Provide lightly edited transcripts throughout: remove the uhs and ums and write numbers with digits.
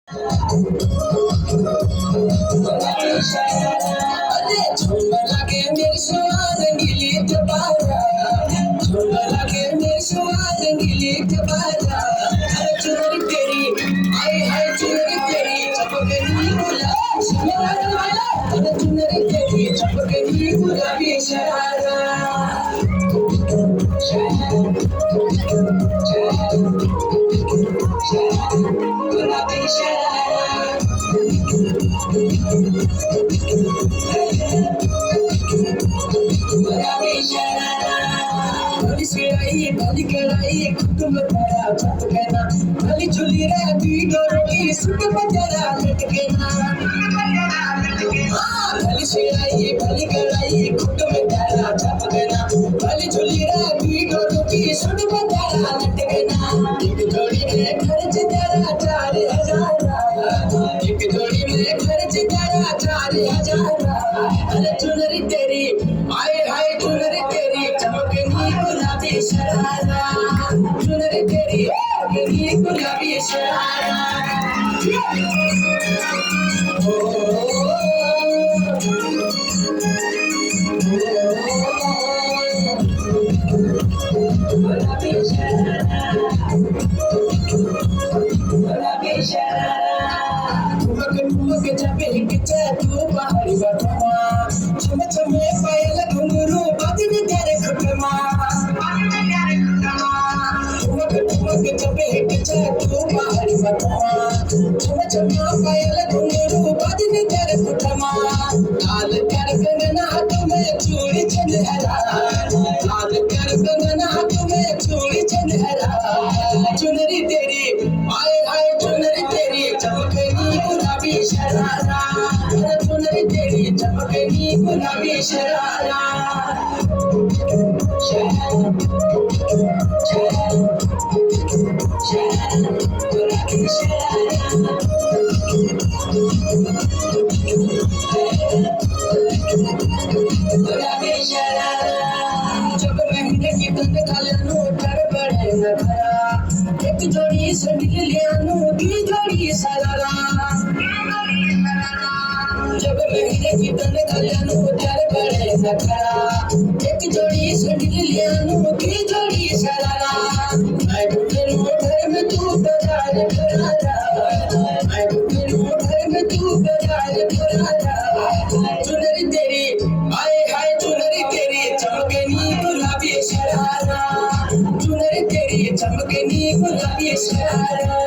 अरे झूम लगे मेरे स्वाद नीली दोबारा झूम लगे मेरे स्वाद नीली दोबारा अरे चुनरी तेरी आई है चुनरी तेरी चपकनी गुलाबी अरे चुनरी तेरी चपकनी गुलाबी शरारा गुलाबी शरारा भली सिलाई भली कढ़ाई कुटुंब तेरा चटकना भली चुली रे बीट रोटी सुटुंब तेरा लटकना भली सिलाई भली कढ़ाई कुटुंब तेरा चटकना भली चुली रे बीट रोटी सुटुंब तेरा लटकना एक जोड़ी में खर्च तेरा 4,000 एक जोड़ी में खर्च तेरा 4,000 अरे चुनरी तेरी आए हाय चुनरी तेरी चमकनी गुलाबी शरारा चुनरी तेरी चमकनी गुलाबी शरारा गुलाबी शरारा गुलाबी शरारा ठुमक जबे किचे तू पहाड़ी बटवा छम छमे पायल घुंघरू बदन तेरे खुटमा ठुमक जबे किचे तू पहाड़ी बटवा छम छमे पायल घुंघरू बदन तेरे खुटमा लाल कर कंगना तुम्हें चूड़ी चंदहरा लाल कर कंगना तुम्हें चूड़ी चंदहरा चुनरी तेरी आए हाय चुनरी तेरी चमकनी गुलाबी शरारा चुनरी तेरी चमकनी गुलाबी शरारा गुलाबी शरारा गुलाबी शरारा जब महीने की धुंध कालनू कर बड़े न भरा एक जोड़ी संडिल लियानू की जोड़ी सरारा जब महीने की धुंध कालनू कर बड़े न भरा एक जोड़ी संडिल लियानू की जोड़ी सरारा मैं तेरे घर में तू बाजार फरारा मैं तेरे घर में तू बाजार फरारा चुनरी तेरी आए हाय चुनरी तेरी चमकनी गुलाबी शरारा चुनरी तेरी चमकनी गुलाबी शरारा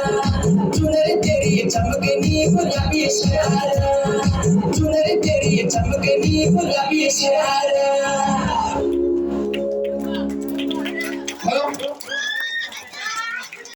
चुनरी तेरी चमकनी गुलाबी शरारा चुनरी तेरी चमकनी गुलाबी शरारा